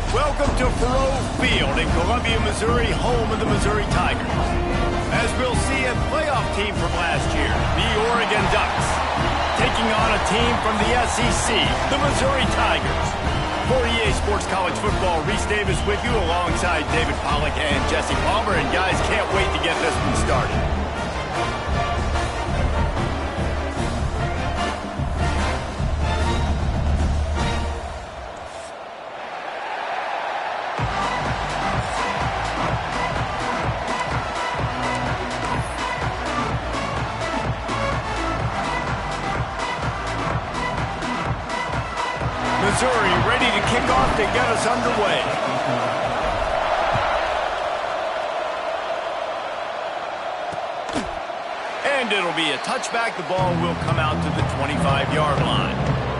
Welcome to Faurot Field in Columbia, Missouri, home of the Missouri Tigers. As we'll see, a playoff team from last year, the Oregon Ducks, taking on a team from the SEC, the Missouri Tigers. For EA Sports College Football, Reese Davis with you alongside David Pollack and Jesse Palmer. And guys, can't wait to get this one started. Missouri ready to kick off to get us underway. And it'll be a touchback. The ball will come out to the 25-yard line.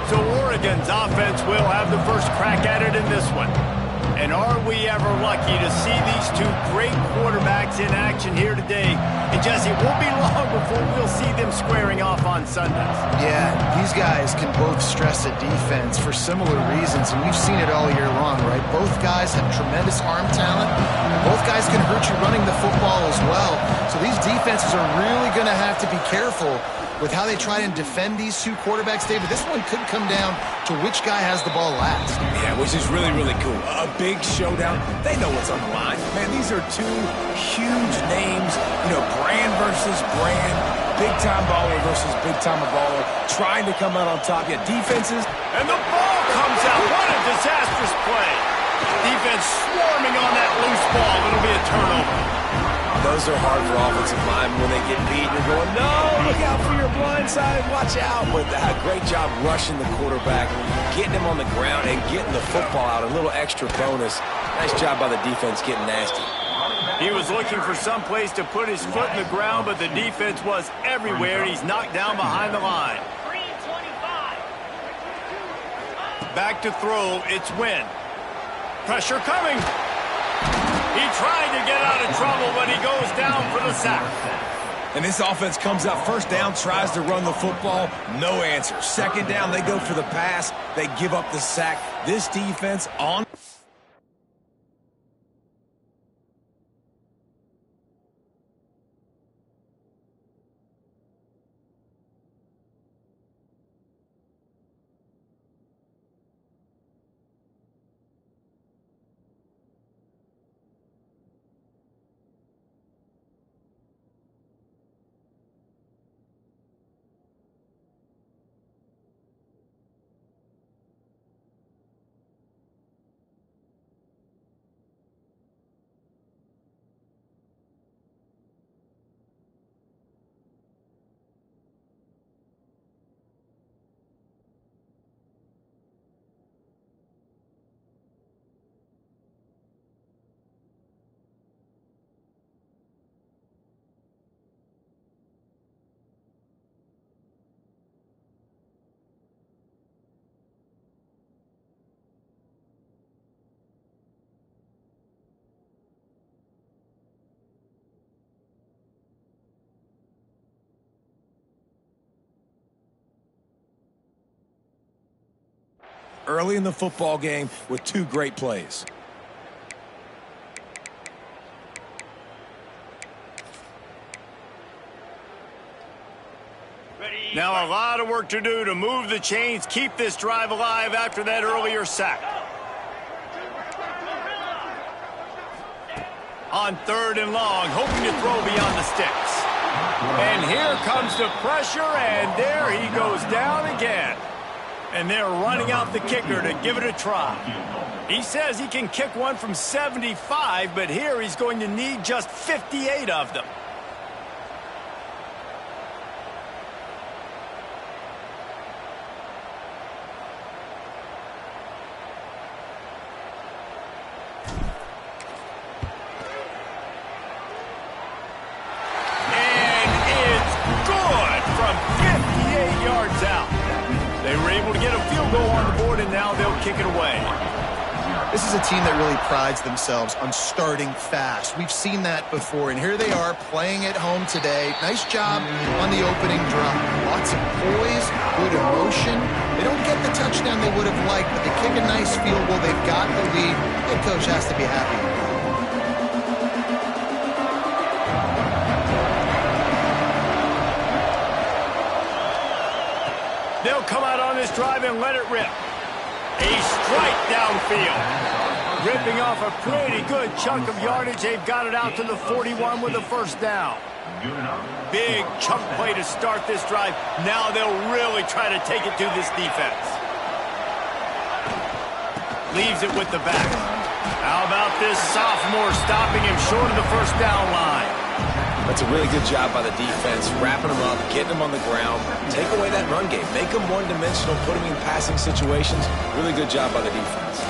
So Oregon's offense will have the first crack at it in this one. And are we ever lucky to see these two great quarterbacks in action here today? And Jesse, it won't be long before we'll see them squaring off on Sundays. Yeah, these guys can both stress a defense for similar reasons, and we've seen it all year long, right? Both guys have tremendous arm talent. Both guys can hurt you running the football as well. So these defenses are really going to have to be careful with how they try and defend these two quarterbacks, David. This one could come down to which guy has the ball last. Yeah, which is really, really cool. A big showdown. They know what's on the line. Man, these are two huge names. You know, brand versus brand. Big-time baller versus big-time baller. Trying to come out on top. Yeah, defenses. And the ball comes out. What a disastrous play. Defense swarming on that loose ball. It'll be a turnover. Those are hard for offensive linemen when they get beat. You're going, no, look out for your blind side, watch out. But great job rushing the quarterback, getting him on the ground, and getting the football out. A little extra bonus. Nice job by the defense getting nasty. He was looking for some place to put his foot in the ground, but the defense was everywhere. He's knocked down behind the line. Back to throw, it's Wynn. Pressure coming. He tried to get out of trouble, but he goes down for the sack. And this offense comes out first down, tries to run the football, no answer. Second down, they go for the pass. They give up the sack. This defense on. Early in the football game with two great plays. Now a lot of work to do to move the chains, keep this drive alive after that earlier sack. On third and long, hoping to throw beyond the sticks. And here comes the pressure, and there he goes down again. And they're running out the kicker to give it a try. He says he can kick one from 75, but here he's going to need just 58 of them. And it's good from 58 yards out. They were able to get a field goal on the board, and now they'll kick it away. This is a team that really prides themselves on starting fast. We've seen that before, and here they are playing at home today. Nice job on the opening drive. Lots of poise, good emotion. They don't get the touchdown they would have liked, but they kick a nice field goal. They've got the lead. Head coach has to be happy. They'll come out on this drive and let it rip. A strike downfield. Ripping off a pretty good chunk of yardage. They've got it out to the 41 with a first down. Big chunk play to start this drive. Now they'll really try to take it to this defense. Leaves it with the back. How about this sophomore stopping him short of the first down line? That's a really good job by the defense, wrapping them up, getting them on the ground, take away that run game, make them one-dimensional, put them in passing situations. Really good job by the defense.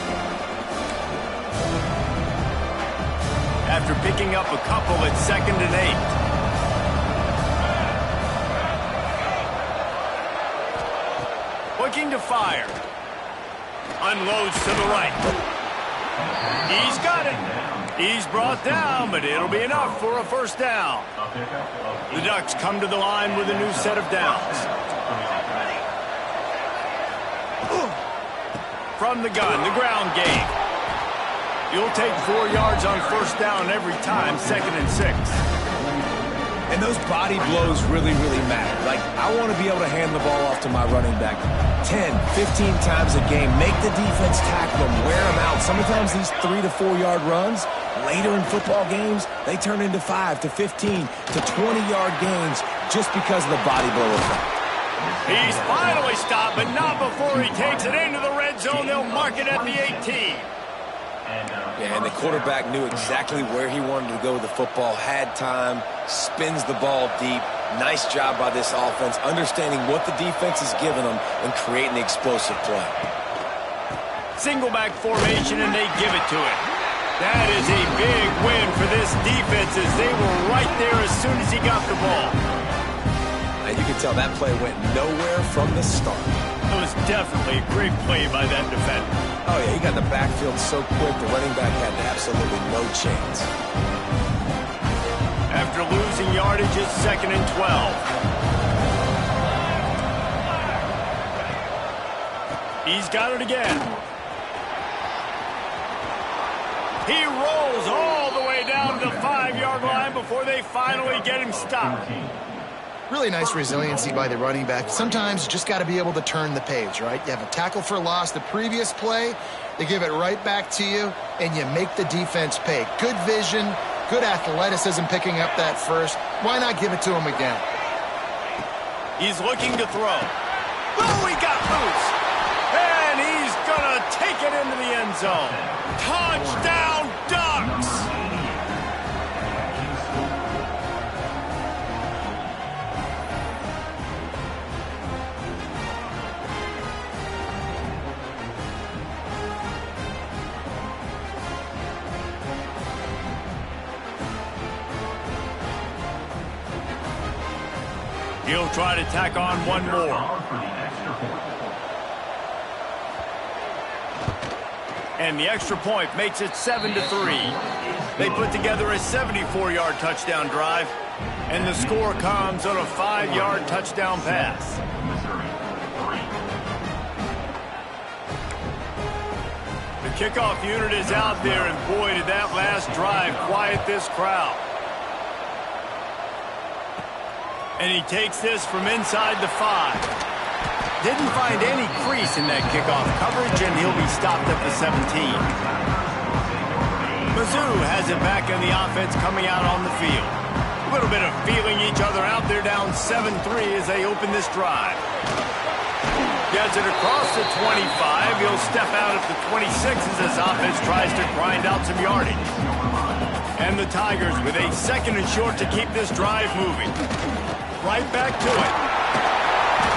After picking up a couple at 2nd and 8. Looking to fire. Unloads to the right. He's got it. He's brought down, but it'll be enough for a first down. The Ducks come to the line with a new set of downs. From the gun, the ground game. You'll take 4 yards on first down every time, 2nd and 6. And those body blows really, really matter. Like, I want to be able to hand the ball off to my running back 10, 15 times a game. Make the defense tackle them, wear them out. Sometimes these 3 to 4 yard runs, later in football games, they turn into 5 to 15 to 20-yard gains just because of the body blow effect. He's finally stopped, but not before he takes it into the red zone. They'll mark it at the 18. Yeah, and the quarterback knew exactly where he wanted to go with the football, had time, spins the ball deep. Nice job by this offense, understanding what the defense is giving them and creating the explosive play. Single back formation, and they give it to him. That is a big win for this defense as they were right there as soon as he got the ball. And you can tell that play went nowhere from the start. It was definitely a great play by that defender. Oh, yeah, he got the backfield so quick, the running back had absolutely no chance. After losing yardage, it's 2nd and 12. He's got it again. He rolls all the way down to the 5-yard line before they finally get him stopped. Really nice resiliency by the running back. Sometimes you just got to be able to turn the page, right? You have a tackle for loss the previous play, they give it right back to you, and you make the defense pay. Good vision, good athleticism picking up that first. Why not give it to him again? He's looking to throw. Oh, he got loose. And he's going to take it into the end zone. Touchdown, Ducks! He'll try to tack on one more. And the extra point makes it 7-3. They put together a 74-yard touchdown drive, and the score comes on a 5-yard touchdown pass. The kickoff unit is out there, and boy, did that last drive quiet this crowd. And he takes this from inside the 5. Didn't find any crease in that kickoff coverage, and he'll be stopped at the 17. Mizzou has it back in the offense coming out on the field. A little bit of feeling each other out there, down 7-3 as they open this drive. Gets it across the 25. He'll step out at the 26 as this offense tries to grind out some yardage. And the Tigers with a 2nd and short to keep this drive moving. Right back to it.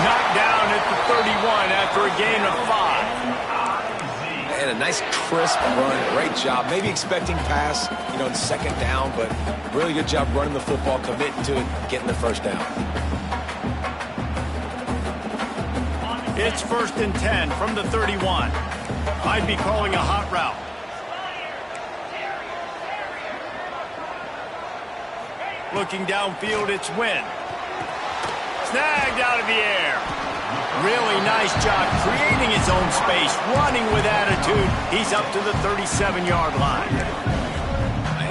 Knocked down at the 31 after a gain of 5. And a nice crisp run. Great job. Maybe expecting pass, in 2nd down, but really good job running the football, committing to it, getting the first down. It's 1st and 10 from the 31. I'd be calling a hot route. Looking downfield, it's Wynn. Snagged out of the air. Really nice job creating his own space, running with attitude. He's up to the 37-yard line.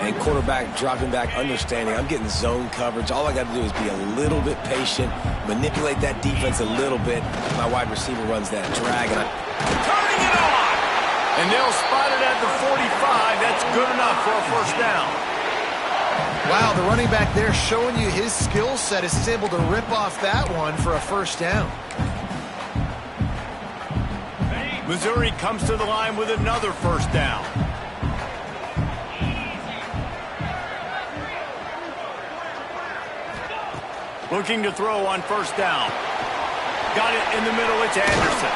And quarterback dropping back, understanding I'm getting zone coverage. All I got to do is be a little bit patient, manipulate that defense a little bit. My wide receiver runs that drag, and turning it on! And they'll spot it at the 45. That's good enough for a first down. Wow, the running back there showing you his skill set as he's able to rip off that one for a first down. Missouri comes to the line with another first down. Looking to throw on first down. Got it in the middle, it's Anderson.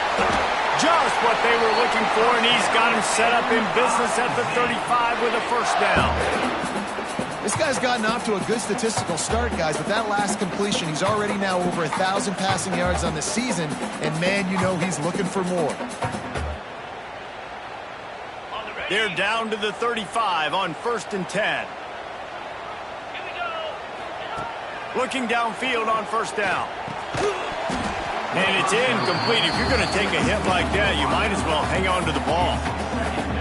Just what they were looking for, and he's got him set up in business at the 35 with a first down. This guy's gotten off to a good statistical start, guys. With that last completion, he's already now over 1,000 passing yards on the season, and man, you know he's looking for more. They're down to the 35 on 1st and 10. Looking downfield on first down. And it's incomplete. If you're going to take a hit like that, you might as well hang on to the ball.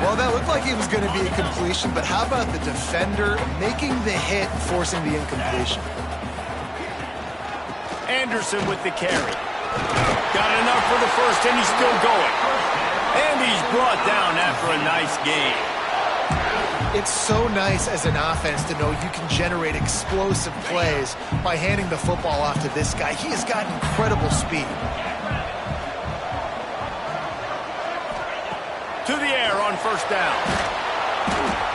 Well, that looked like it was going to be a completion, but how about the defender making the hit, forcing the incompletion? Anderson with the carry. Got enough for the first, and he's still going. And he's brought down after a nice game. It's so nice as an offense to know you can generate explosive plays by handing the football off to this guy. He has got incredible speed. To the air on first down.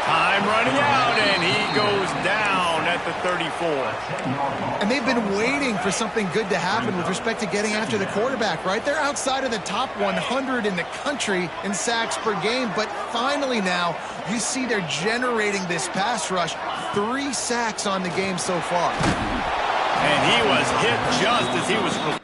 Time running out, and he goes down at the 34. And they've been waiting for something good to happen with respect to getting after the quarterback, right? They're outside of the top 100 in the country in sacks per game, but finally now you see they're generating this pass rush. 3 sacks on the game so far. And he was hit just as he was...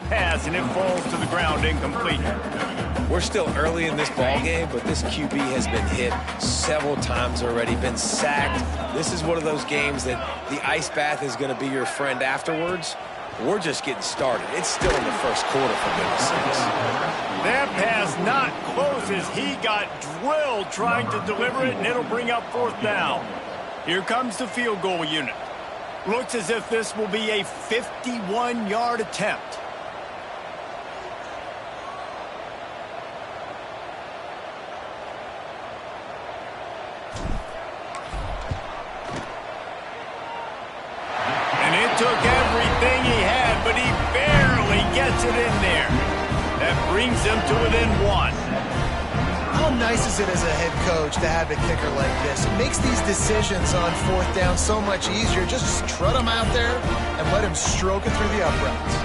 pass, and it falls to the ground incomplete. we're still early in this ball game, but this QB has been hit several times already, been sacked. This is one of those games that the ice bath is going to be your friend afterwards. We're just getting started. It's still in the first quarter, for goodness sakes. That pass not close as he got drilled trying to deliver it, and it'll bring up fourth down. Here comes the field goal unit. Looks as if this will be a 51-yard attempt. And it took everything he had, but he barely gets it in there. That brings him to within one. How nice is it as a head coach to have a kicker like this? It makes these decisions on fourth down so much easier. Just trot him out there and let him stroke it through the uprights.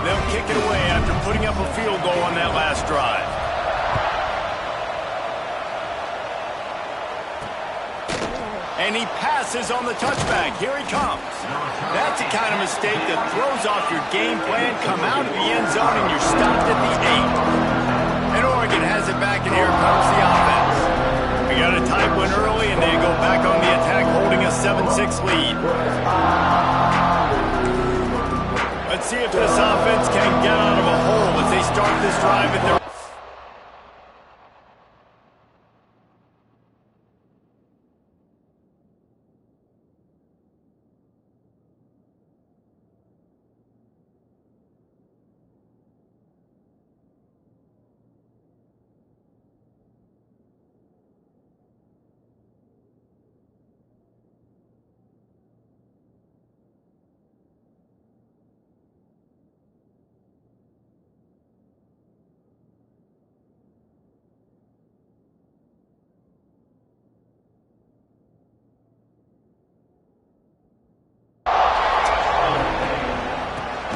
They'll kick it away after putting up a field goal on that last drive. And he passes on the touchback. Here he comes. That's the kind of mistake that throws off your game plan. Come out of the end zone and you're stopped at the 8. And Oregon has it back, and here comes the offense. We got a tight one early, and they go back on the attack, holding a 7-6 lead. Let's see if this offense can get out of a hole as they start this drive at their...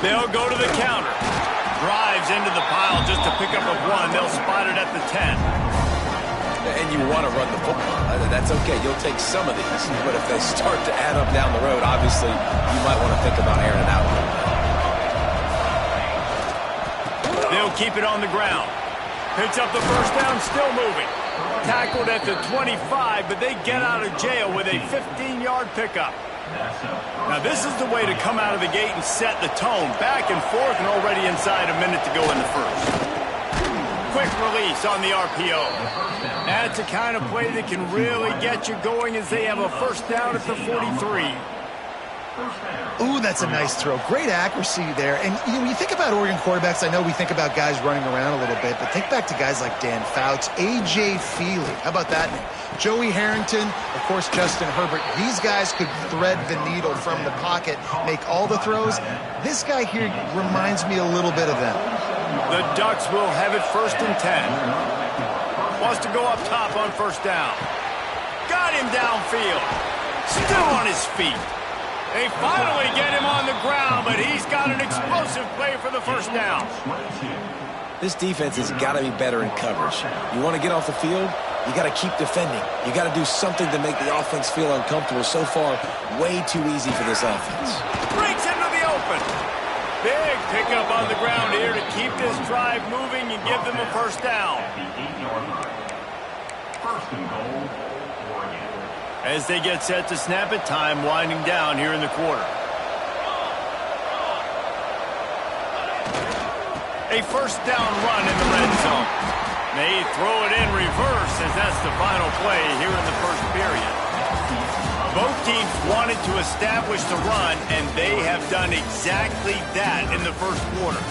They'll go to the counter. Drives into the pile just to pick up a 1. They'll spot it at the 10. And you want to run the football. That's okay. You'll take some of these. But if they start to add up down the road, obviously, you might want to think about airing it out a little bit. They'll keep it on the ground. Picks up the first down, still moving. Tackled at the 25, but they get out of jail with a 15-yard pickup. Now, this is the way to come out of the gate and set the tone. Back and forth and already inside a minute to go in the first. Quick release on the RPO. That's the kind of play that can really get you going as they have a first down at the 43. Ooh, that's a nice throw. Great accuracy there. And when you think about Oregon quarterbacks, I know we think about guys running around a little bit, but think back to guys like Dan Fouts, A.J. Feely. How about that name? Joey Harrington, of course, Justin Herbert. These guys could thread the needle from the pocket, make all the throws. This guy here reminds me a little bit of them. The Ducks will have it first and 10. Wants to go up top on first down. Got him downfield. Still on his feet. They finally get him on the ground, but he's got an explosive play for the first down. This defense has got to be better in coverage. You want to get off the field, you got to keep defending. You got to do something to make the offense feel uncomfortable. So far, way too easy for this offense. Breaks into the open. Big pickup on the ground here to keep this drive moving and give them a first down. First and goal. As they get set to snap it, time winding down here in the quarter. A first down run in the red zone. They throw it in reverse as that's the final play here in the first period. Both teams wanted to establish the run, and they have done exactly that in the first quarter.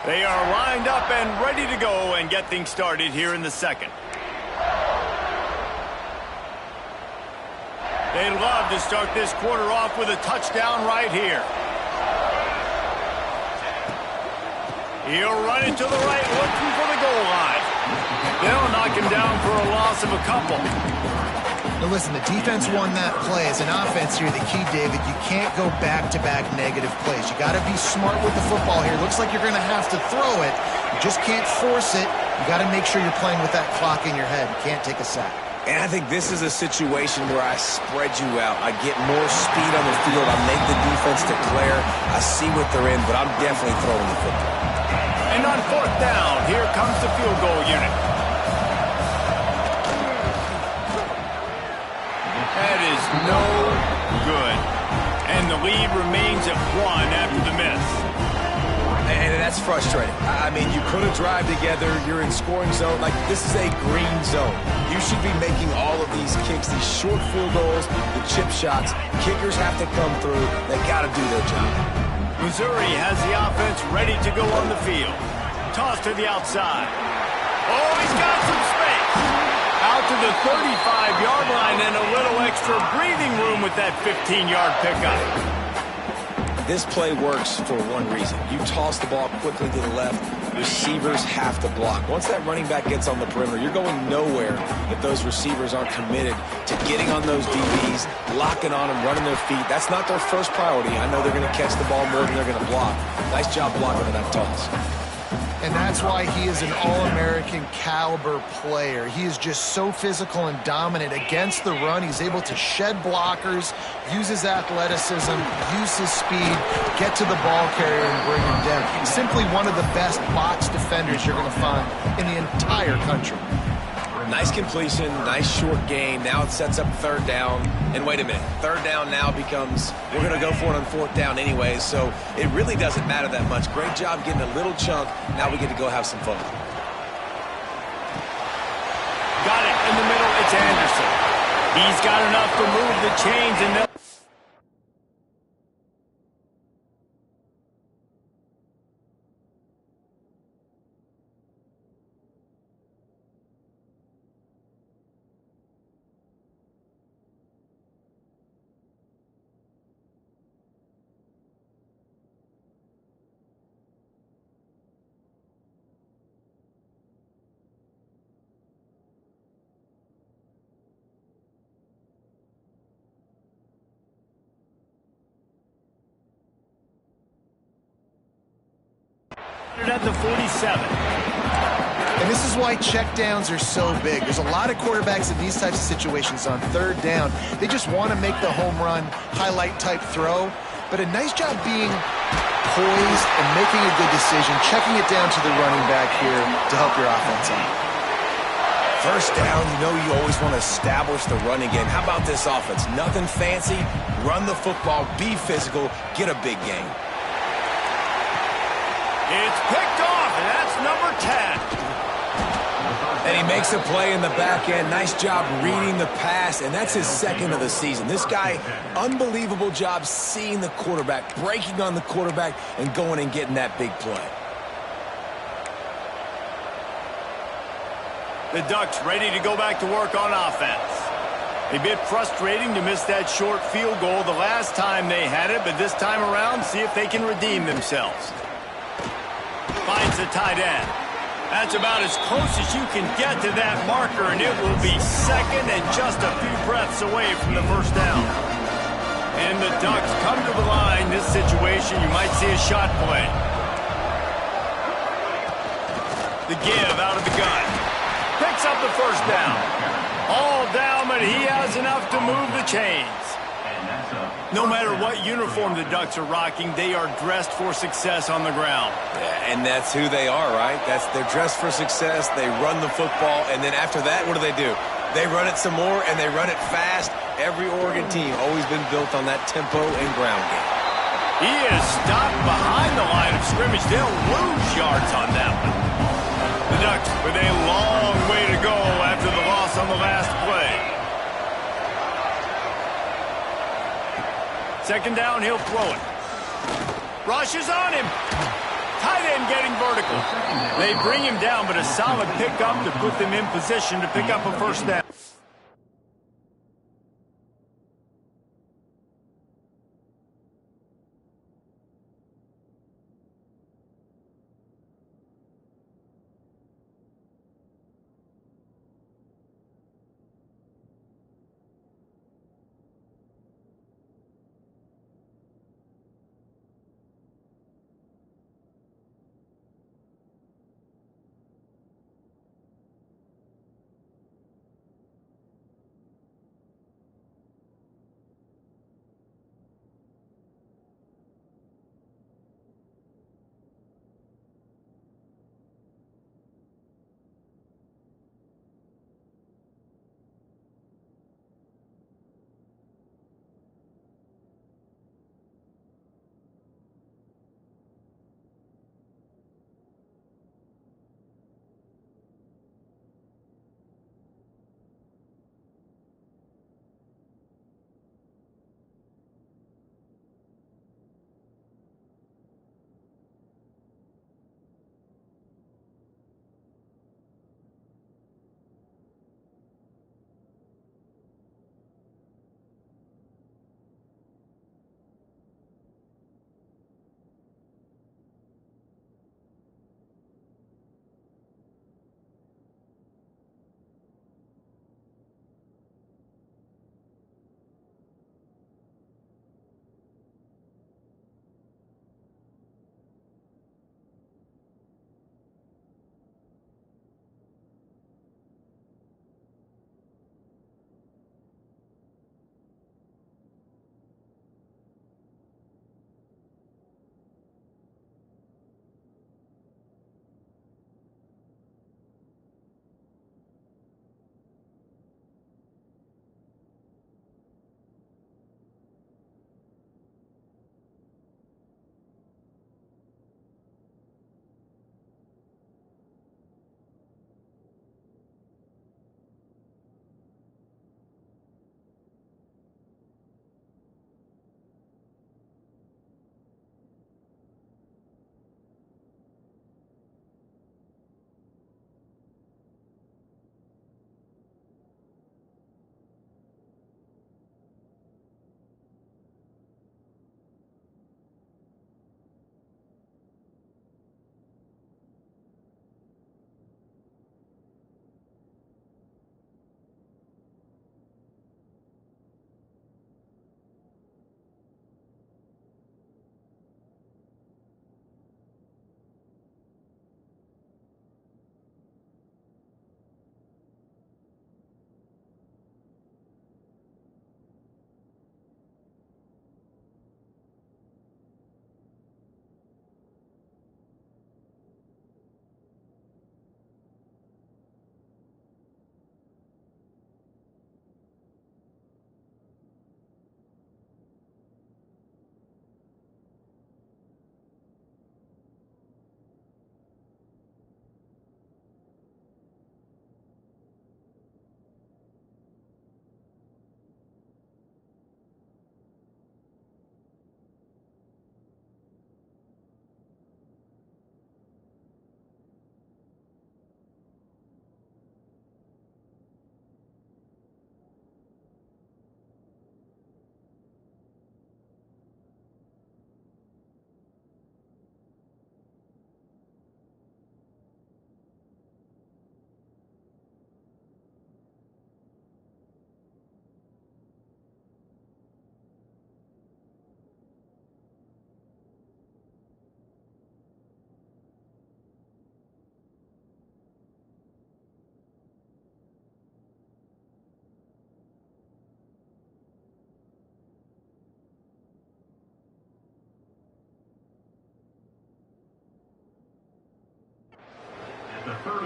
They are lined up and ready to go and get things started here in the second. They'd love to start this quarter off with a touchdown right here. He'll run it to the right, looking for the goal line. They'll knock him down for a loss of a couple. Now listen, the defense won that play. As an offense here, the key, David, you can't go back-to-back negative plays. You got to be smart with the football here. Looks like you're going to have to throw it. You just can't force it. You got to make sure you're playing with that clock in your head. You can't take a sack. And I think this is a situation where I spread you out. I get more speed on the field. I make the defense declare. I see what they're in, but I'm definitely throwing the football. And on fourth down, here comes the field goal unit. That is no good. And the lead remains at 1 after the miss. And that's frustrating. I mean, you put a drive together, you're in scoring zone. Like, this is a green zone. You should be making all of these kicks, these short field goals, the chip shots. Kickers have to come through. They got to do their job. Missouri has the offense ready to go on the field. Toss to the outside. Oh, he's got some space. Out to the 35-yard line and a little extra breathing room with that 15-yard pickup. This play works for one reason. You toss the ball quickly to the left. Receivers have to block. Once that running back gets on the perimeter, you're going nowhere if those receivers aren't committed to getting on those DBs, locking on them, running their feet. That's not their first priority. I know they're going to catch the ball more than they're going to block. Nice job blocking on that toss. And that's why he is an All-American caliber player. He is just so physical and dominant against the run. He's able to shed blockers, use his athleticism, use his speed, get to the ball carrier and bring him down. He's simply one of the best box defenders you're going to find in the entire country. Nice completion, nice short gain. Now it sets up third down. And wait a minute, third down now becomes, we're going to go for it on fourth down anyways, so it really doesn't matter that much. Great job getting a little chunk. Now we get to go have some fun. Got it in the middle, it's Anderson. He's got enough to move the chains and they'll At the 47. And this is why checkdowns are so big. There's a lot of quarterbacks in these types of situations on third down. They just want to make the home run, highlight type throw. But a nice job being poised and making a good decision, checking it down to the running back here to help your offense out. First down, you know you always want to establish the running game. How about this offense? Nothing fancy. Run the football, be physical, get a big gain. It's picked off, and that's number 10. And he makes a play in the back end. Nice job reading the pass, and that's his second of the season. This guy, unbelievable job seeing the quarterback, breaking on the quarterback, and going and getting that big play. The Ducks ready to go back to work on offense. A bit frustrating to miss that short field goal the last time they had it, but this time around, see if they can redeem themselves. Finds the tight end. That's about as close as you can get to that marker, and it will be second and just a few breaths away from the first down. And the Ducks come to the line. This situation, you might see a shot play. The give out of the gun. Picks up the first down. All down, but he has enough to move the chains. No matter what uniform the Ducks are rocking, they are dressed for success on the ground. Yeah, and that's who they are, right? They're dressed for success. They run the football, and then after that, what do? They run it some more, and they run it fast. Every Oregon team always been built on that tempo and ground game. He is stopped behind the line of scrimmage. They'll lose yards on that one. The Ducks with a long way to go after the loss on the last play. Second down, he'll throw it. Rushes on him. Tight end getting vertical. They bring him down, but a solid pickup to put them in position to pick up a first down.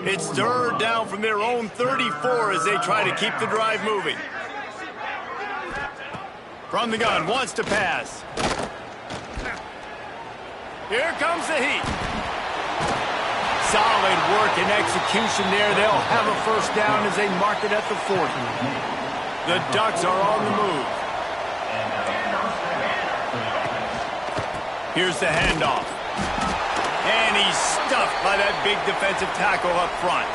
It's third down from their own 34 as they try to keep the drive moving. From the gun, wants to pass. Here comes the heat. Solid work and execution there. They'll have a first down as they mark it at the 40. The Ducks are on the move. Here's the handoff. And he's stuffed by that big defensive tackle up front.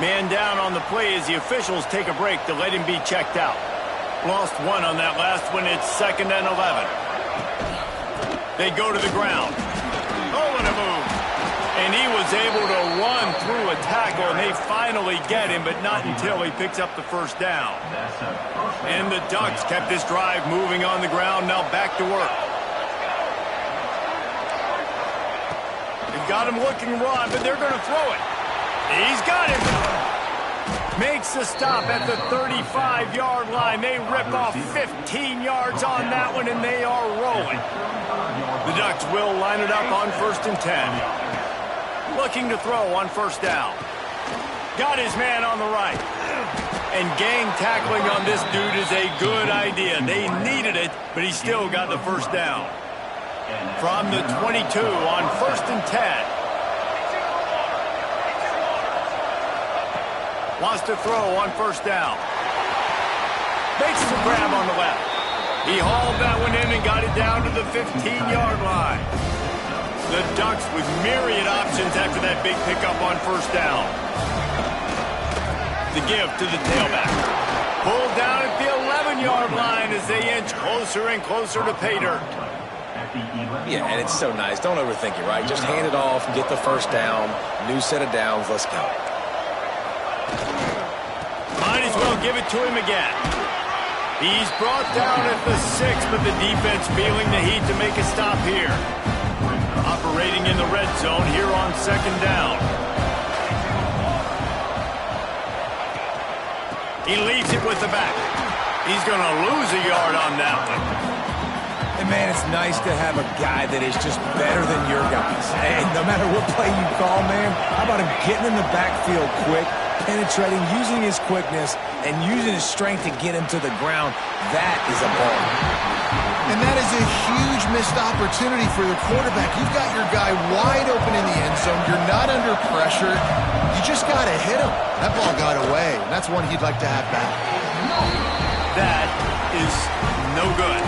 Man down on the play as the officials take a break to let him be checked out. Lost one on that last one. It's 2nd and 11. They go to the ground. Oh, what a move. And he was able to run through a tackle, and they finally get him, but not until he picks up the first down. And the Ducks kept this drive moving on the ground. Now back to work. They've got him looking raw, but they're going to throw it. He's got him. Makes the stop at the 35-yard line. They rip off 15 yards on that one, and they are rolling. The Ducks will line it up on 1st and 10. Looking to throw on first down. Got his man on the right. And gang tackling on this dude is a good idea. They needed it, but he still got the first down. From the 22 on 1st and 10. Wants to throw on first down. Makes the grab on the left. He hauled that one in and got it down to the 15-yard line. The Ducks with myriad options after that big pickup on first down. The give to the tailback. Pulled down at the 11-yard line as they inch closer and closer to pay dirt. Yeah, and it's so nice. Don't overthink it, right? Just hand it off, get the first down. New set of downs. Let's go. Might as well give it to him again. He's brought down at the 6, but the defense feeling the heat to make a stop here. Operating in the red zone here on 2nd down. He leaves it with the back. He's going to lose a yard on that one. And, man, it's nice to have a guy that is just better than your guys. And no matter what play you call, man, how about him getting in the backfield quick, penetrating, using his quickness, and using his strength to get him to the ground? That is a ball. And that is a huge missed opportunity for the quarterback. You've got your guy wide open in the end zone. You're not under pressure. You just got to hit him. That ball got away, and that's one he'd like to have back. That is no good.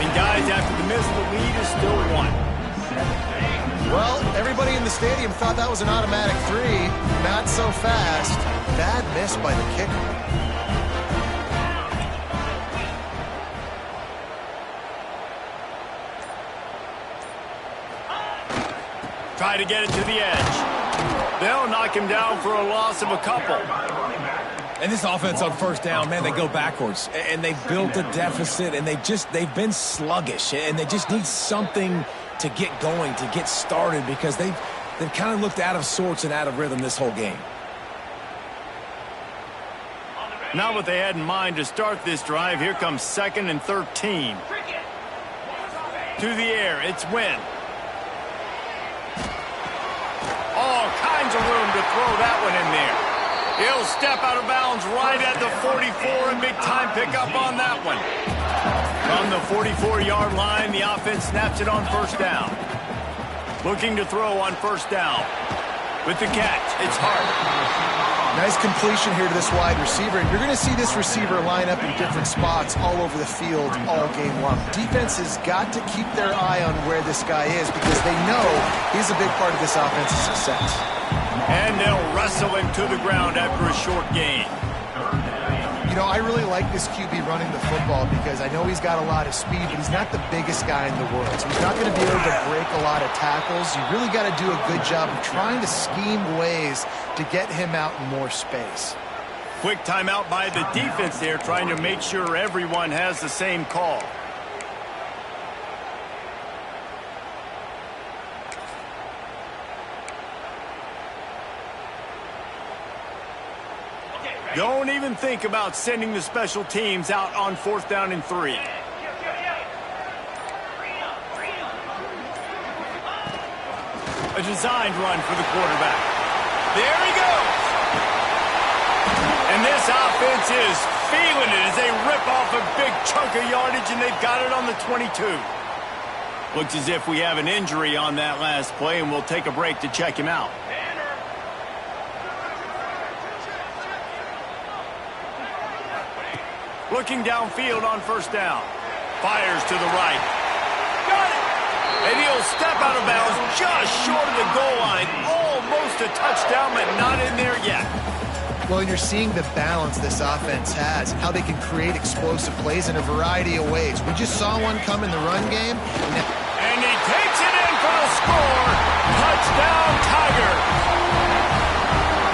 And guys, after the miss, the lead is still 1. Well, everybody in the stadium thought that was an automatic 3. Not so fast. Bad miss by the kicker. Try to get it to the edge. They'll knock him down for a loss of a couple. And this offense on first down, man, they go backwards. And they built a deficit, and they've been sluggish. And they just need something to get going, to get started, because they've kind of looked out of sorts and out of rhythm this whole game. Not what they had in mind to start this drive. Here comes 2nd and 13. To the air, it's Wynn. All kinds of room to throw that one in there. He'll step out of bounds right at the 44, and big time pickup on that one. From the 44-yard line, the offense snaps it on first down. Looking to throw on first down. With the catch, it's Hart. Nice completion here to this wide receiver. And you're going to see this receiver line up in different spots all over the field all game long. Defense has got to keep their eye on where this guy is because they know he's a big part of this offense's success. And they'll wrestle him to the ground after a short gain. You know, I really like this QB running the football because I know he's got a lot of speed, but he's not the biggest guy in the world. So he's not going to be able to break a lot of tackles. You really got to do a good job of trying to scheme ways to get him out in more space. Quick timeout by the defense there, trying to make sure everyone has the same call. Don't even think about sending the special teams out on 4th down and 3. A designed run for the quarterback. There he goes. And this offense is feeling it as they rip off a big chunk of yardage, and they've got it on the 22. Looks as if we have an injury on that last play, and we'll take a break to check him out. Looking downfield on first down. Fires to the right. Got it! And he'll step out of bounds just short of the goal line. Almost a touchdown, but not in there yet. Well, and you're seeing the balance this offense has, how they can create explosive plays in a variety of ways. We just saw one come in the run game. And he takes it in for the score. Touchdown, Tigers.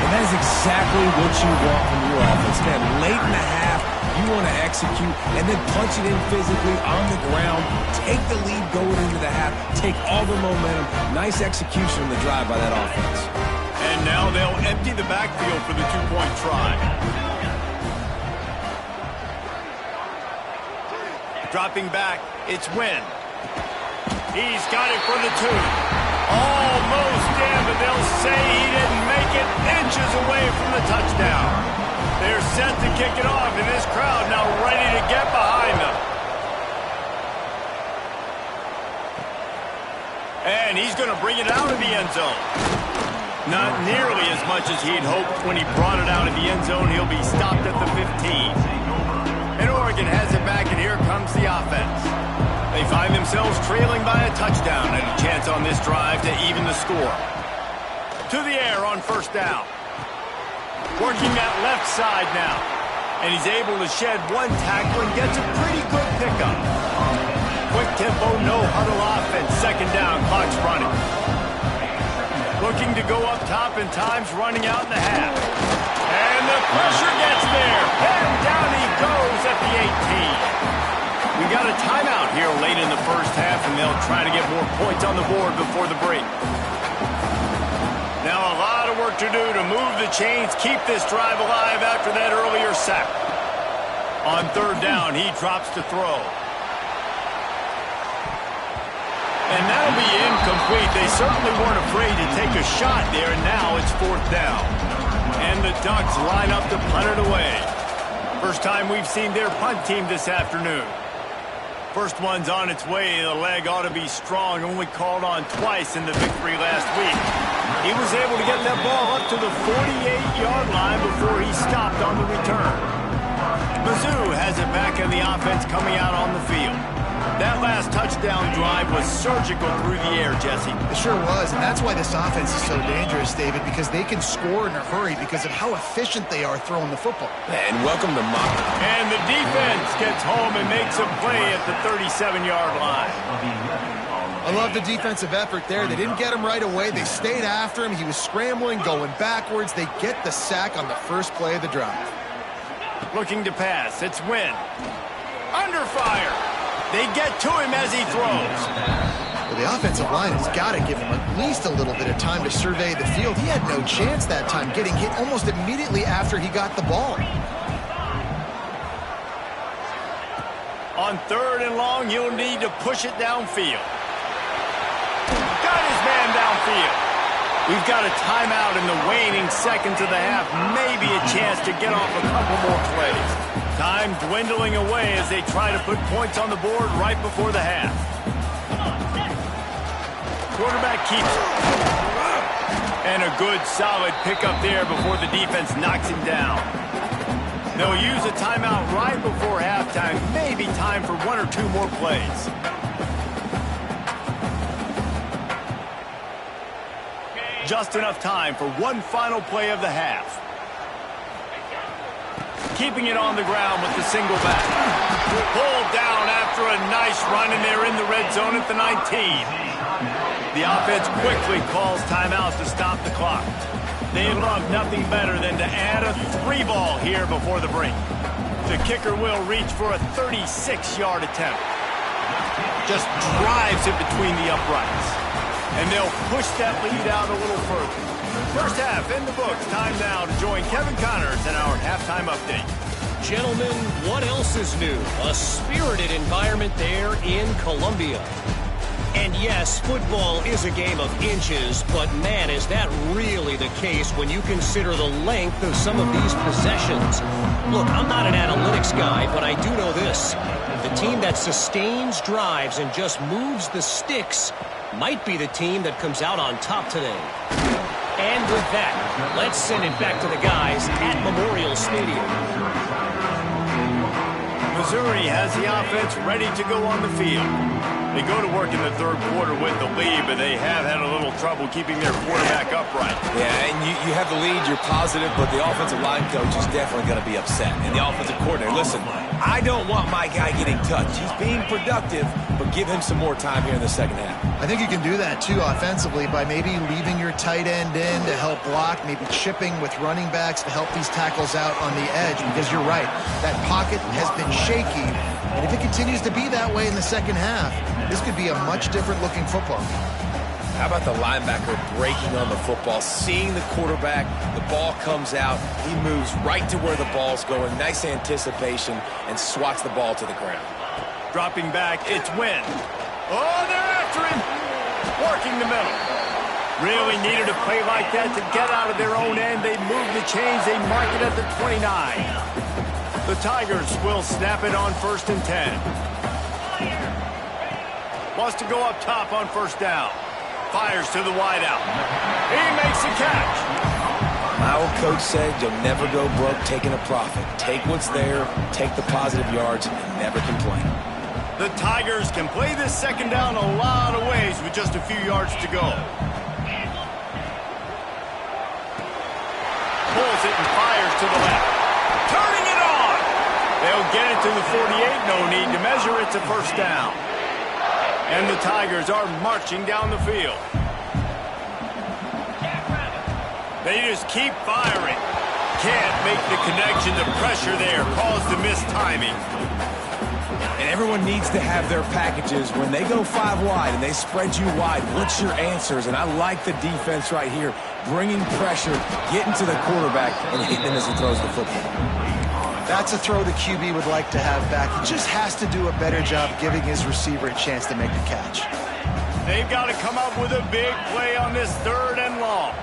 And that is exactly what you want from your offense. Man, late in the half, you want to execute and then punch it in physically on the ground. Take the lead going into the half. Take all the momentum. Nice execution on the drive by that offense. And now they'll empty the backfield for the two-point try. Dropping back, it's Wynn. He's got it for the 2. Almost in, but they'll say he didn't make it, inches away from the touchdown. They're set to kick it off, and this crowd now ready to get behind them. And he's going to bring it out of the end zone. Not nearly as much as he'd hoped when he brought it out of the end zone. He'll be stopped at the 15. And Oregon has it back, and here comes the offense. They find themselves trailing by a touchdown and a chance on this drive to even the score. To the air on first down. Working that left side now. And he's able to shed one tackle and gets a pretty good pickup. Quick tempo, no huddle offense. Second down, clock's running. Looking to go up top, and time's running out in the half. And the pressure gets there. And down he goes at the 18. We got a timeout here late in the first half, and they'll try to get more points on the board before the break. Now a lot of work to do to move the chains, keep this drive alive after that earlier sack. On third down, he drops to throw. And that'll be incomplete. They certainly weren't afraid to take a shot there, and now it's fourth down. And the Ducks line up to punt it away. First time we've seen their punt team this afternoon. First one's on its way. The leg ought to be strong. Only called on twice in the victory last week. He was able to get that ball up to the 48-yard line before he stopped on the return. Mizzou has it back in the offense coming out on the field. That last touchdown drive was surgical through the air, Jesse. It sure was, and that's why this offense is so dangerous, David, because they can score in a hurry because of how efficient they are throwing the football. And welcome to Mock. And the defense gets home and makes a play at the 37-yard line. I love the defensive effort there. They didn't get him right away. They stayed after him. He was scrambling, going backwards. They get the sack on the first play of the drive. Looking to pass. It's Wynn. Under fire. They get to him as he throws. Well, the offensive line has got to give him at least a little bit of time to survey the field. He had no chance that time, getting hit almost immediately after he got the ball. On third and long, he'll need to push it downfield. Got his man downfield. We've got a timeout in the waning seconds of the half. Maybe a chance to get off a couple more plays. Time dwindling away as they try to put points on the board right before the half. Quarterback keeps it. And a good, solid pickup there before the defense knocks him down. They'll use a timeout right before halftime. Maybe time for one or two more plays. Just enough time for one final play of the half. Keeping it on the ground with the single back. Pulled down after a nice run, and they're in the red zone at the 19. The offense quickly calls timeout to stop the clock. They love nothing better than to add a 3-ball here before the break. The kicker will reach for a 36-yard attempt. Just drives it between the uprights. And they'll push that lead out a little further. First half in the books. Time now to join Kevin Connors in our halftime update. Gentlemen, what else is new? A spirited environment there in Columbia. And yes, football is a game of inches, but man, is that really the case when you consider the length of some of these possessions. Look, I'm not an analytics guy, but I do know this. The team that sustains drives and just moves the sticks might be the team that comes out on top today. And with that, let's send it back to the guys at Memorial Stadium. Missouri has the offense ready to go on the field. They go to work in the third quarter with the lead, but they have had a little trouble keeping their quarterback upright. Yeah, and you have the lead, you're positive, but the offensive line coach is definitely going to be upset. And the offensive coordinator, listen, I don't want my guy getting touched. He's being productive, but give him some more time here in the second half. I think you can do that, too, offensively, by maybe leaving your tight end in to help block, maybe chipping with running backs to help these tackles out on the edge, because you're right, that pocket has been shaky, and if it continues to be that way in the second half, this could be a much different-looking football. How about the linebacker breaking on the football, seeing the quarterback, the ball comes out, he moves right to where the ball's going, nice anticipation, and swats the ball to the ground. Dropping back, it's Wynn. Oh, they're after him. Working the middle. Really needed a play like that to get out of their own end. They move the chains. They mark it at the 29. The Tigers will snap it on 1st and 10. Wants to go up top on 1st down. Fires to the wideout. He makes the catch. My old coach said you'll never go broke taking a profit. Take what's there, take the positive yards, and never complain. The Tigers can play this second down a lot of ways with just a few yards to go. Pulls it and fires to the left. Turning it on. They'll get it to the 48. No need to measure. It's a 1st down. And the Tigers are marching down the field. They just keep firing. Can't make the connection. The pressure there caused the missed timing. And everyone needs to have their packages. When they go 5 wide and they spread you wide, what's your answers? And I like the defense right here, bringing pressure, getting to the quarterback, and hitting him as he throws the football. That's a throw the QB would like to have back. He just has to do a better job giving his receiver a chance to make the catch. They've got to come up with a big play on this 3rd and long.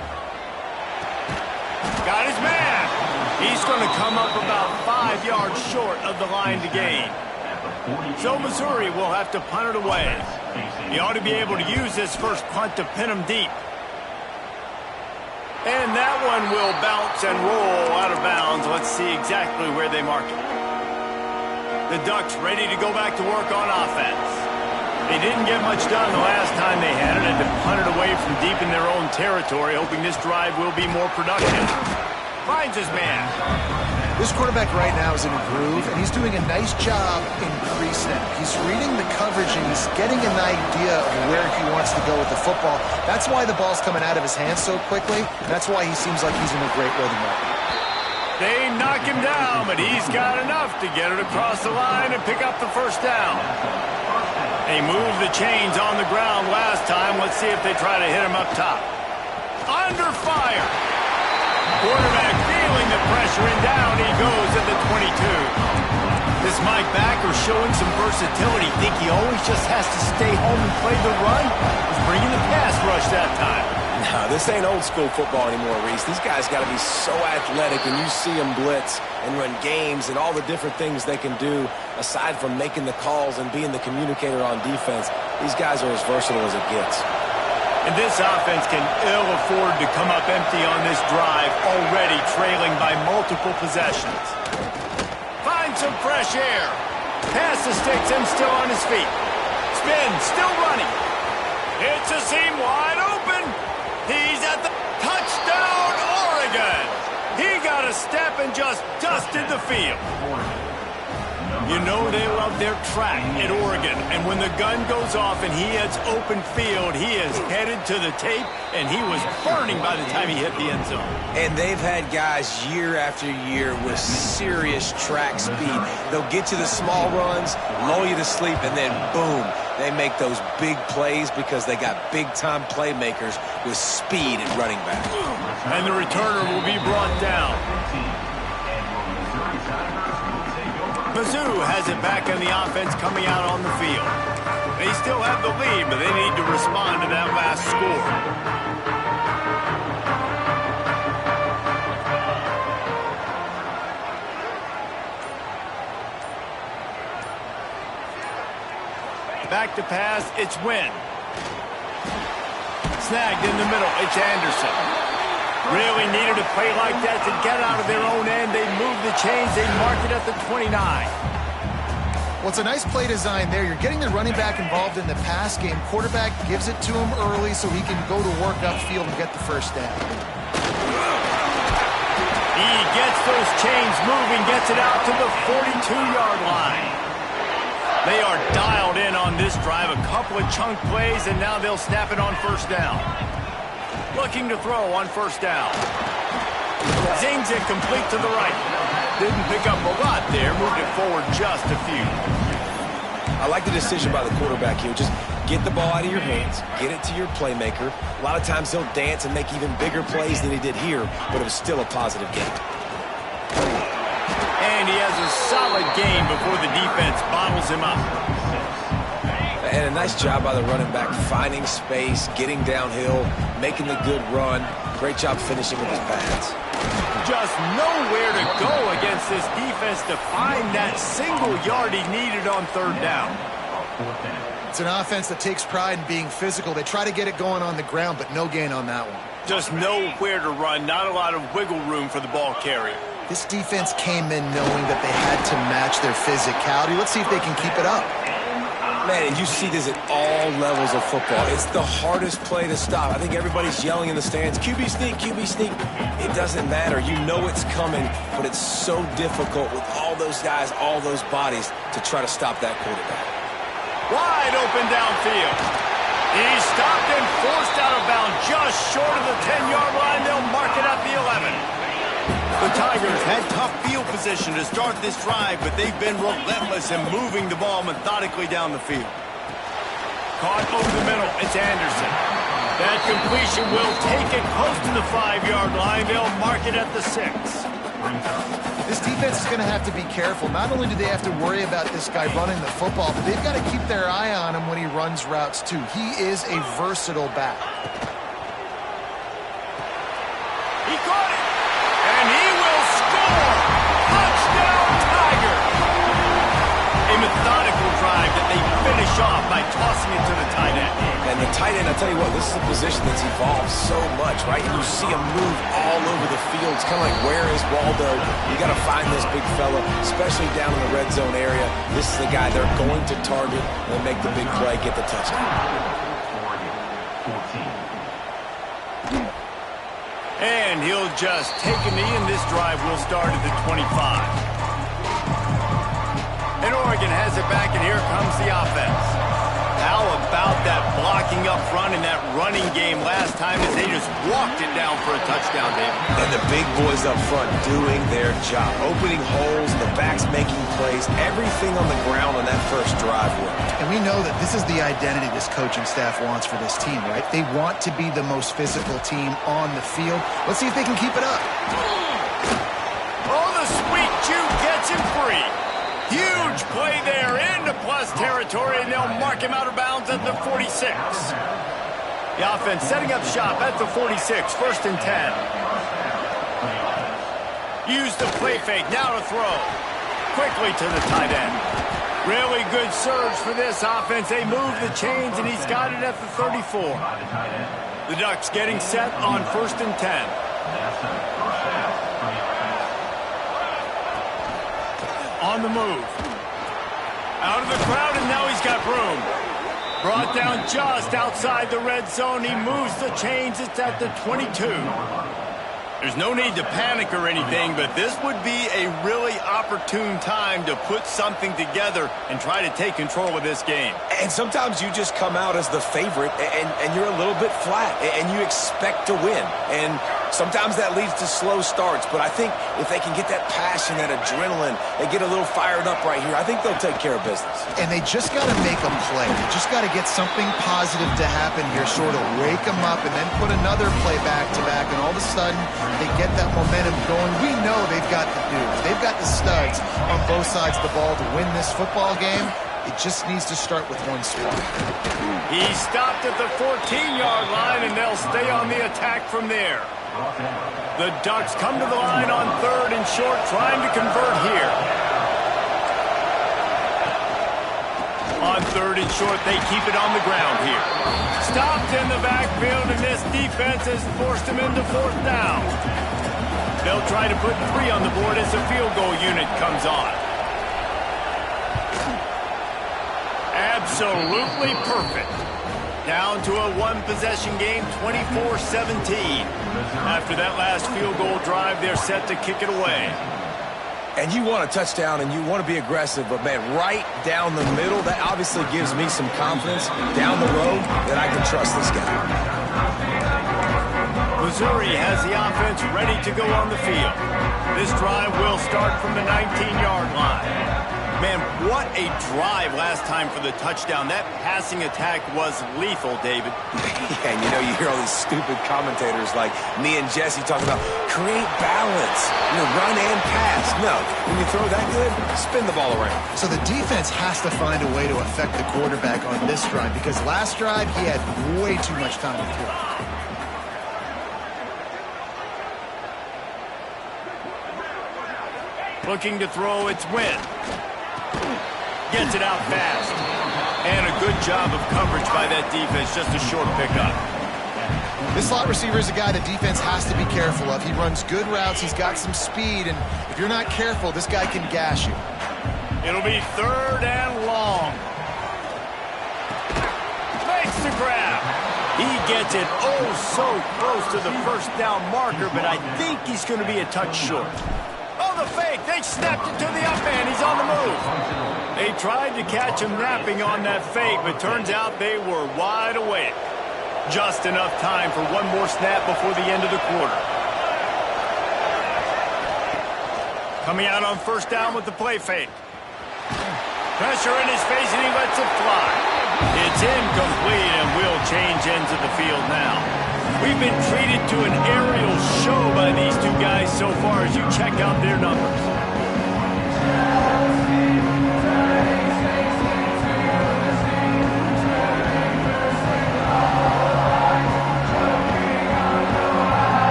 Got his man. He's going to come up about 5 yards short of the line to gain. So Missouri will have to punt it away. He ought to be able to use this first punt to pin him deep. And that one will bounce and roll out of bounds. Let's see exactly where they mark it. The Ducks ready to go back to work on offense. They didn't get much done the last time they had it, and to punt it away from deep in their own territory, hoping this drive will be more productive. Finds his man. This quarterback right now is in a groove, and he's doing a nice job in pre-snap. He's reading the coverage, and he's getting an idea of where he wants to go with the football. That's why the ball's coming out of his hands so quickly. That's why he seems like he's in a great rhythm right now. They knock him down, but he's got enough to get it across the line and pick up the 1st down. They moved the chains on the ground last time. Let's see if they try to hit him up top. Under fire. Quarterback feeling the pressure, and down he goes at the 22. This Mike Backer showing some versatility. Think he always just has to stay home and play the run? He's bringing the pass rush that time. No, this ain't old school football anymore, Reese. These guys got to be so athletic, and you see them blitz and run games and all the different things they can do aside from making the calls and being the communicator on defense. These guys are as versatile as it gets. And this offense can ill afford to come up empty on this drive, already trailing by multiple possessions. Finds some fresh air. Pass the sticks and still on his feet. Spin, still running. It's a seam wide open. He's at the touchdown, Oregon. He got a step and just dusted the field. You know they love their track at Oregon, and when the gun goes off and he hits open field, he is headed to the tape, and he was burning by the time he hit the end zone. And they've had guys year after year with serious track speed. They'll get to the small runs, lull you to sleep, and then boom, they make those big plays because they got big-time playmakers with speed at running back. And the returner will be brought down. Mizzou has it back in the offense coming out on the field. They still have the lead, but they need to respond to that last score. Back to pass, it's Wynn. Snagged in the middle, it's Anderson. Really needed a play like that to get out of their own end. They move the chains, they mark it at the 29. Well, it's a nice play design there. You're getting the running back involved in the pass game. Quarterback gives it to him early so he can go to work upfield and get the first down. He gets those chains moving, gets it out to the 42-yard line. They are dialed in on this drive. A couple of chunk plays, and now they'll snap it on first down. Looking to throw on first down. Zings it complete to the right. Didn't pick up a lot there. Moved it forward just a few. I like the decision by the quarterback here. Just get the ball out of your hands. Get it to your playmaker. A lot of times he'll dance and make even bigger plays than he did here, but it was still a positive game. And he has a solid game before the defense bottles him up. And a nice job by the running back, finding space, getting downhill, making the good run. Great job finishing with his pads. Just nowhere to go against this defense to find that single yard he needed on third down. It's an offense that takes pride in being physical. They try to get it going on the ground, but no gain on that one. Just nowhere to run, not a lot of wiggle room for the ball carrier. This defense came in knowing that they had to match their physicality. Let's see if they can keep it up. Man, and you see this at all levels of football. It's the hardest play to stop. I think everybody's yelling in the stands, QB sneak, QB sneak. It doesn't matter. You know it's coming, but it's so difficult with all those guys, all those bodies to try to stop that quarterback. Wide open downfield. He's stopped and forced out of bounds just short of the 10-yard line. They'll mark it at the 11. The Tigers had tough field position to start this drive, but they've been relentless in moving the ball methodically down the field. Caught over the middle, it's Anderson. That completion will take it close to the 5-yard line. They'll mark it at the 6. This defense is going to have to be careful. Not only do they have to worry about this guy running the football, but they've got to keep their eye on him when he runs routes too. He is a versatile back. He caught it, and he will score! Touchdown, Tigers! A methodical drive that they finish off by tossing it to the tight end. And the tight end, I'll tell you what, this is a position that's evolved so much, right? And you see him move all over the field. It's kind of like, where is Waldo? You got to find this big fella, especially down in the red zone area. This is the guy they're going to target and make the big play, get the touchdown. And he'll just take a knee, and this drive will start at the 25. And Oregon has it back, and here comes the offense. How about that blocking up front and that running game last time as they just walked it down for a touchdown, David? And the big boys up front doing their job, opening holes, the backs making plays, everything on the ground on that first drive worked. And we know that this is the identity this coaching staff wants for this team, right? They want to be the most physical team on the field. Let's see if they can keep it up. Oh, the sweet juke gets him free. Huge play there into plus territory, and they'll mark him out of bounds at the 46. The offense setting up shop at the 46, first and 10. Use the play fake, now to throw. Quickly to the tight end. Really good surge for this offense. They move the chains, and he's got it at the 34. The Ducks getting set on first and 10. On the move. Out of the crowd, and now he's got room. Brought down just outside the red zone. He moves the chains. It's at the 22. There's no need to panic or anything, but this would be a really opportune time to put something together and try to take control of this game. And sometimes you just come out as the favorite, and you're a little bit flat, and you expect to win. And sometimes that leads to slow starts, but I think if they can get that passion, that adrenaline, they get a little fired up right here, I think they'll take care of business. And they just got to make a play. They just got to get something positive to happen here, sort of wake them up, and then put another play back-to-back, and all of a sudden they get that momentum going. We know they've got the dudes. They've got the studs on both sides of the ball to win this football game. It just needs to start with one spark. He stopped at the 14-yard line, and they'll stay on the attack from there. The Ducks come to the line on 3rd and short, trying to convert here. On 3rd and short, they keep it on the ground here. Stopped in the backfield, and this defense has forced him into 4th down. They'll try to put 3 on the board as the field goal unit comes on. Absolutely perfect. Down to a one-possession game, 24-17. After that last field goal drive, they're set to kick it away. And you want a touchdown and you want to be aggressive, but, man, right down the middle, that obviously gives me some confidence down the road that I can trust this guy. Missouri has the offense ready to go on the field. This drive will start from the 19-yard line. Man, what a drive last time for the touchdown. That passing attack was lethal, David. Yeah, and you hear all these stupid commentators like me and Jesse talking about create balance, run and pass. No, when you throw that good, spin the ball around. So the defense has to find a way to affect the quarterback on this drive because last drive he had way too much time to throw. Looking to throw, it's Wynn. Gets it out fast. And a good job of coverage by that defense. Just a short pickup. This slot receiver is a guy the defense has to be careful of. He runs good routes. He's got some speed. And if you're not careful, this guy can gash you. It'll be 3rd and long. Makes the grab. He gets it so close to the 1st down marker, but I think he's going to be a touch short. Oh, the fake. They snapped it to the up end. He's on the move. They tried to catch him napping on that fake, but turns out they were wide awake. Just enough time for one more snap before the end of the quarter. Coming out on 1st down with the play fake. Pressure in his face, and he lets it fly. It's incomplete, and will change ends of the field now. We've been treated to an aerial show by these two guys so far as you check out their numbers.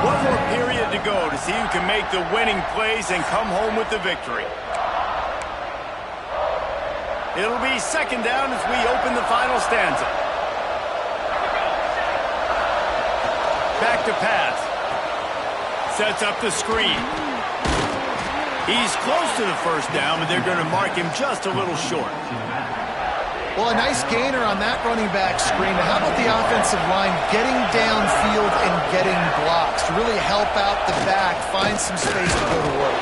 One more period to go to see who can make the winning plays and come home with the victory. It'll be 2nd down as we open the final stanza. Back to pass. Sets up the screen. He's close to the 1st down, but they're going to mark him just a little short. Well, a nice gainer on that running back screen. Now, how about the offensive line getting downfield and getting blocks to really help out the back, find some space to go to work?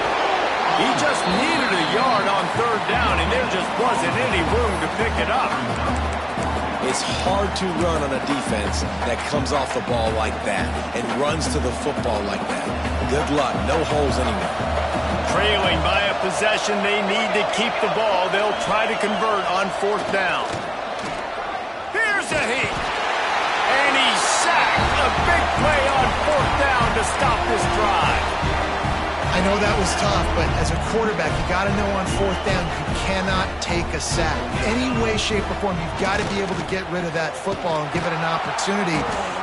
He just needed a yard on 3rd down, and there just wasn't any room to pick it up. It's hard to run on a defense that comes off the ball like that and runs to the football like that. Good luck. No holes anywhere. Trailing by a possession, they need to keep the ball. They'll try to convert on 4th down. Here's a heat. And he's sacked. A big play on 4th down to stop this drive. I know that was tough, but as a quarterback, you got to know on 4th down, you cannot take a sack. Any way, shape, or form, you've got to be able to get rid of that football and give it an opportunity.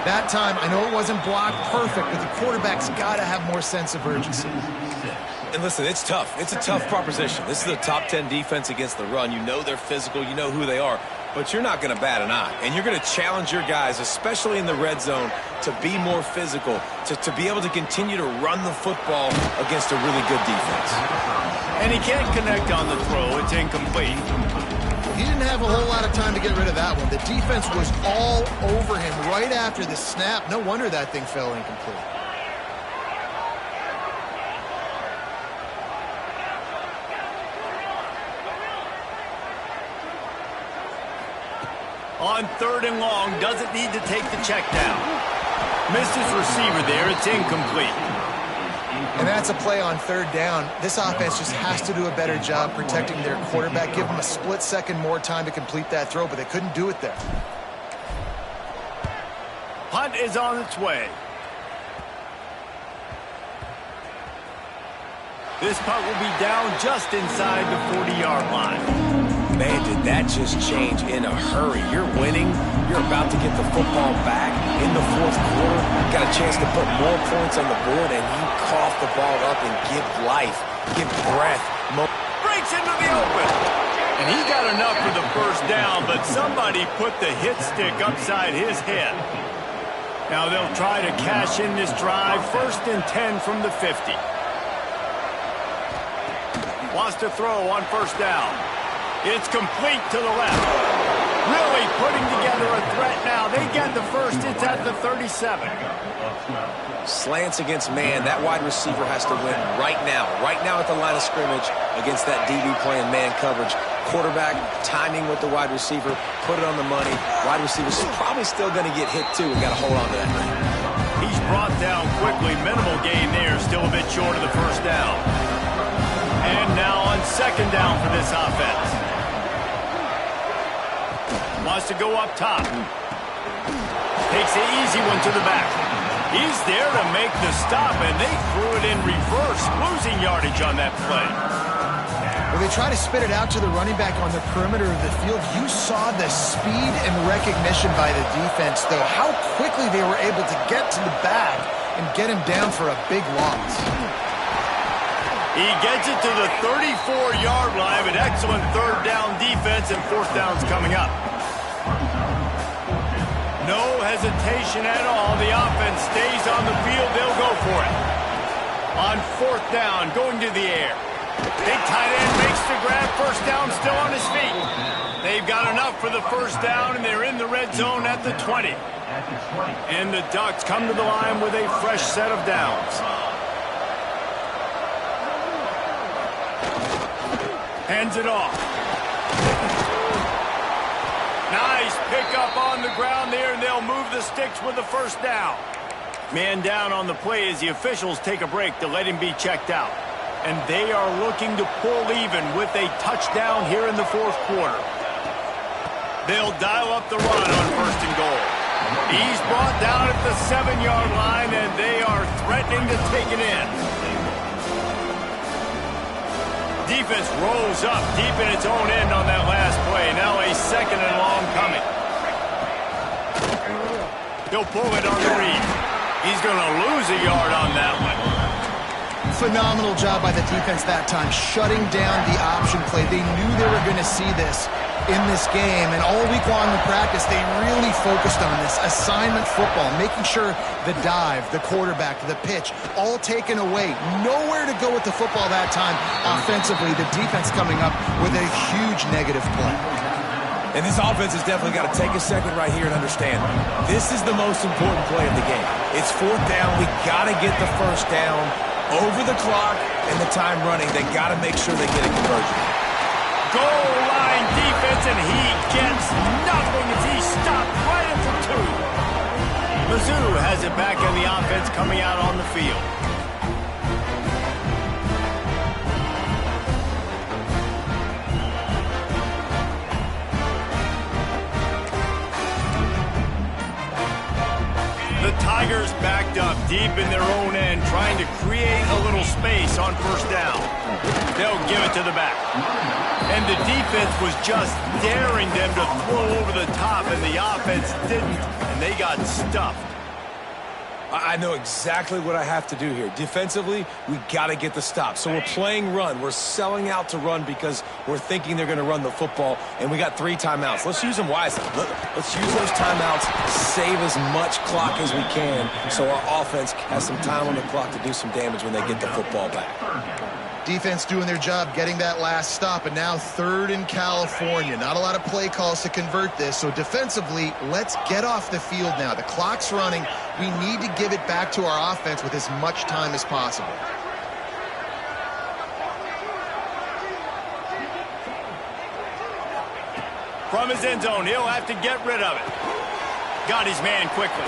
That time, I know it wasn't blocked perfect, but the quarterback's got to have more sense of urgency. And listen, it's tough. It's a tough proposition. This is a top 10 defense against the run. You know they're physical. You know who they are. But you're not going to bat an eye. And you're going to challenge your guys, especially in the red zone, to be more physical, to be able to continue to run the football against a really good defense. And he can't connect on the throw. It's incomplete. He didn't have a whole lot of time to get rid of that one. The defense was all over him right after the snap. No wonder that thing fell incomplete. On 3rd and long, doesn't need to take the check down. Missed his receiver there. It's incomplete. And that's a play on 3rd down. This offense just has to do a better job protecting their quarterback. Give them a split second more time to complete that throw, but they couldn't do it there. Punt is on its way. This punt will be down just inside the 40-yard line. that just changed in a hurry. You're winning. You're about to get the football back in the fourth quarter. Got a chance to put more points on the board, and you cough the ball up and give life, give breath. Breaks into the open. And he got enough for the first down, but somebody put the hit stick upside his head. Now they'll try to cash in this drive. 1st and 10 from the 50. Wants to throw on 1st down. It's complete to the left. Really putting together a threat now. They get the first. It's at the 37. Slants against man. That wide receiver has to win right now at the line of scrimmage against that DB playing man coverage. Quarterback timing with the wide receiver, put it on the money. Wide receiver's probably still going to get hit too. We got to hold on to that. He's brought down quickly. Minimal gain there. Still a bit short of the first down. And now on 2nd down for this offense. Wants to go up top. Takes the easy one to the back. He's there to make the stop, and they threw it in reverse, losing yardage on that play. When they try to spit it out to the running back on the perimeter of the field, you saw the speed and recognition by the defense, though, how quickly they were able to get to the back and get him down for a big loss. He gets it to the 34-yard line, an excellent 3rd down defense, and 4th down's coming up. No hesitation at all. The offense stays on the field. They'll go for it. On 4th down, going to the air. Big tight end makes the grab. 1st down, still on his feet. They've got enough for the 1st down, and they're in the red zone at the 20. And the Ducks come to the line with a fresh set of downs. Hands it off. Nice pickup on the ground there, and they'll move the sticks with the 1st down. Man down on the play as the officials take a break to let him be checked out. And they are looking to pull even with a touchdown here in the 4th quarter. They'll dial up the run on 1st and goal. He's brought down at the 7-yard line, and they are threatening to take it in. Defense rolls up deep in its own end on that last play. Now a 2nd and long coming. He'll pull it on the read. He's going to lose a yard on that one. Phenomenal job by the defense that time, shutting down the option play. They knew they were going to see this in this game, and all week long in practice, they really focused on this assignment football, making sure the dive, the quarterback, the pitch, all taken away. Nowhere to go with the football that time offensively. The defense coming up with a huge negative play. And this offense has definitely got to take a second right here and understand this is the most important play of the game. It's 4th down. We got to get the 1st down over the clock and the time running. They got to make sure they get a conversion. Goal line defense, and he gets nothing as he stopped right at the 2. Mizzou has it back in the offense coming out on the field. The Tigers backed up deep in their own end, trying to create a little space on 1st down. They'll give it to the back. And the defense was just daring them to throw over the top, and the offense didn't, and they got stuffed. I know exactly what I have to do here. Defensively, we got to get the stop. So we're playing run. We're selling out to run because we're thinking they're going to run the football, and we got 3 timeouts. Let's use them wisely. Let's use those timeouts, save as much clock as we can so our offense has some time on the clock to do some damage when they get the football back. Defense doing their job, getting that last stop, and now 3rd in California. Not a lot of play calls to convert this, so defensively, let's get off the field now. The clock's running. We need to give it back to our offense with as much time as possible. From his end zone, he'll have to get rid of it. Got his man quickly.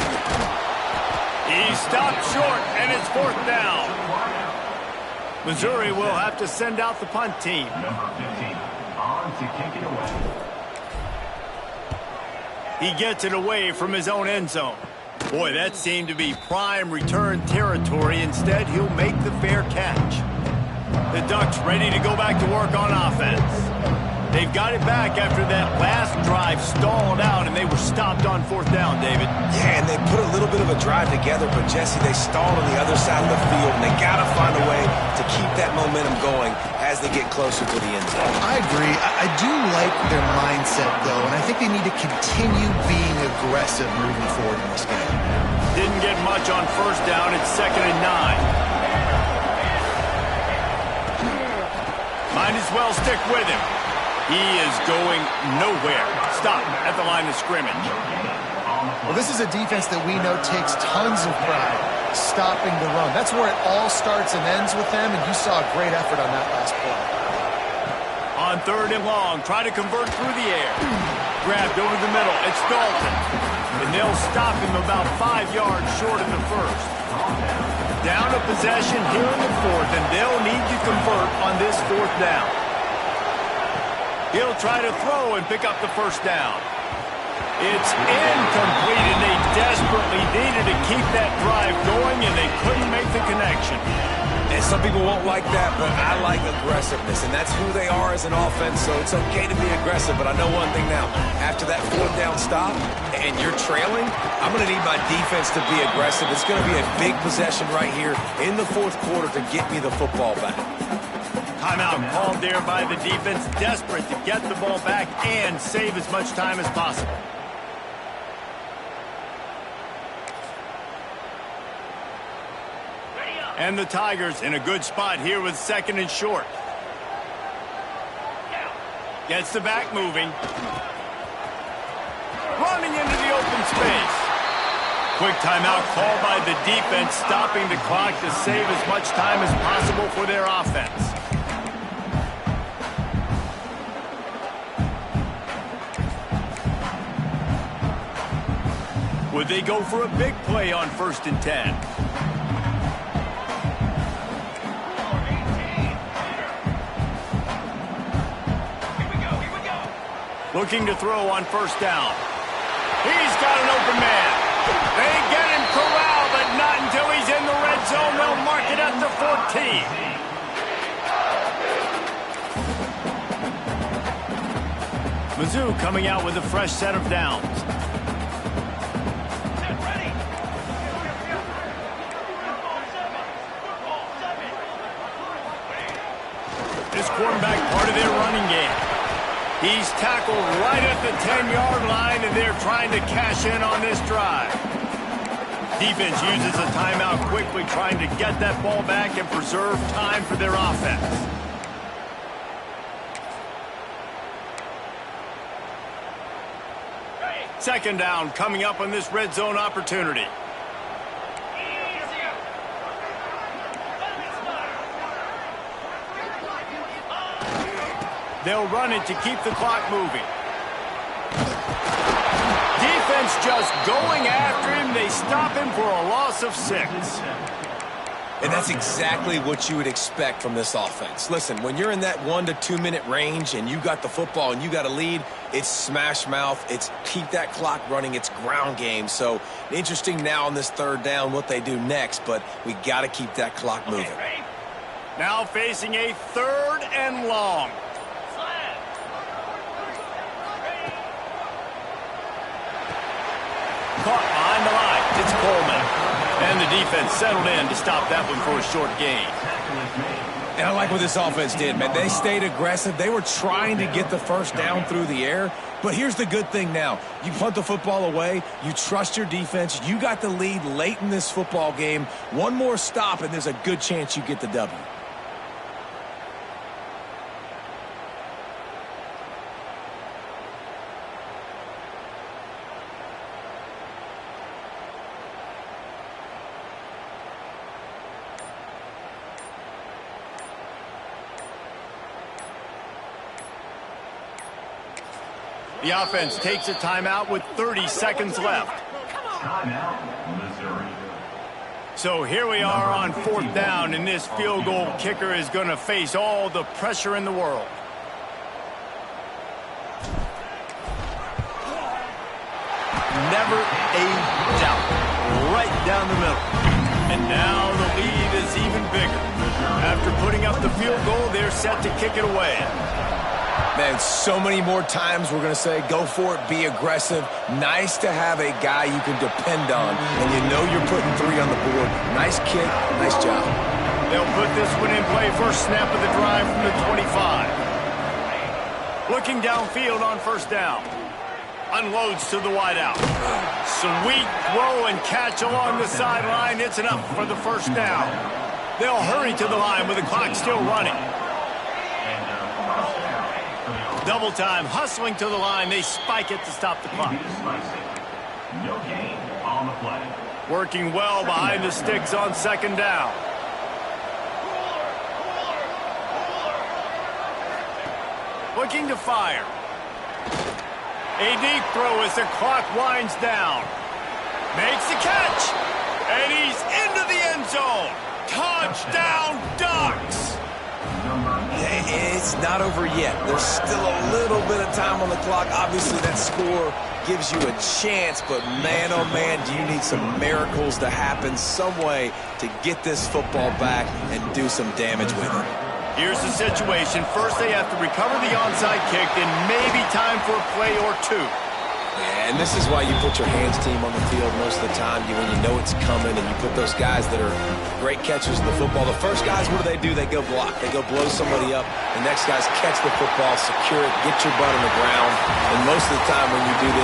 He stopped short, and it's 4th down. Missouri will have to send out the punt team. Number 15, on to kick it away. He gets it away from his own end zone. Boy, that seemed to be prime return territory. Instead, he'll make the fair catch. The Ducks ready to go back to work on offense. They've got it back after that last drive stalled out, and they were stopped on 4th down, David. Yeah, and they put a little bit of a drive together, but, Jesse, they stalled on the other side of the field, and they got to find a way to keep that momentum going as they get closer to the end zone. I agree. I do like their mindset, though, and I think they need to continue being aggressive moving forward in this game. Didn't get much on 1st down. It's 2nd and 9. Might as well stick with him. He is going nowhere. Stop at the line of scrimmage. Well, this is a defense that we know takes tons of pride stopping the run. That's where it all starts and ends with them, and you saw a great effort on that last play. On 3rd and long, try to convert through the air. Grabbed over the middle. It's Dalton. And they'll stop him about 5 yards short of the 1st. Down a possession here in the 4th, and they'll need to convert on this 4th down. He'll try to throw and pick up the 1st down. It's incomplete, and they desperately needed to keep that drive going, and they couldn't make the connection. And some people won't like that, but I like aggressiveness, and that's who they are as an offense, so it's okay to be aggressive. But I know one thing now. After that 4th down stop and you're trailing, I'm going to need my defense to be aggressive. It's going to be a big possession right here in the 4th quarter to get me the football back. Timeout called there by the defense, desperate to get the ball back and save as much time as possible. And the Tigers in a good spot here with 2nd and short. Gets the back moving. Running into the open space. Quick timeout called by the defense, stopping the clock to save as much time as possible for their offense. Would they go for a big play on 1st and 10? Looking to throw on 1st down. He's got an open man. They get him corralled, but not until he's in the red zone. They'll mark it at the 14. Mizzou coming out with a fresh set of downs. This quarterback part of their running game. He's tackled right at the 10-yard line, and they're trying to cash in on this drive. Defense uses a timeout quickly, trying to get that ball back and preserve time for their offense. Second down coming up on this red zone opportunity. They'll run it to keep the clock moving. Defense just going after him. They stop him for a loss of 6. And that's exactly what you would expect from this offense. Listen, when you're in that 1 to 2 minute range and you got the football and you got a lead, it's smash mouth. It's keep that clock running. It's ground game. So interesting now on this 3rd down what they do next, but we got to keep that clock moving. Now facing a 3rd and long. Caught behind the line. It's Coleman. And the defense settled in to stop that one for a short gain. And I like what this offense did, man. They stayed aggressive. They were trying to get the 1st down through the air. But here's the good thing now. You punt the football away. You trust your defense. You got the lead late in this football game. One more stop, and there's a good chance you get the W. The offense takes a timeout with 30 seconds left. Timeout, Missouri. So here we are on 4th down, and this field goal kicker is going to face all the pressure in the world. Never a doubt. Right down the middle. And now the lead is even bigger. After putting up the field goal, they're set to kick it away. Man, so many more times we're going to say, go for it, be aggressive. Nice to have a guy you can depend on, and you know you're putting 3 on the board. Nice kick, nice job. They'll put this one in play first snap of the drive from the 25. Looking downfield on first down. Unloads to the wideout. Sweet throw and catch along the sideline. It's enough for the first down. They'll hurry to the line with the clock still running. Double time, hustling to the line. They spike it to stop the clock. No gain on the play. Working well behind the sticks on second down. Looking to fire. A deep throw as the clock winds down. Makes the catch. And he's into the end zone. Touchdown, Ducks! It's not over yet. There's still a little bit of time on the clock. Obviously, that score gives you a chance, but man, oh man, do you need some miracles to happen some way to get this football back and do some damage with it. Here's the situation. First, they have to recover the onside kick, then maybe time for a play or two. Yeah, and this is why you put your hands team on the field most of the time when you know it's coming, and you put those guys that are great catchers of the football. The first guys, what do? They go block. They go blow somebody up. The next guys catch the football, secure it, get your butt on the ground. And most of the time when you do this,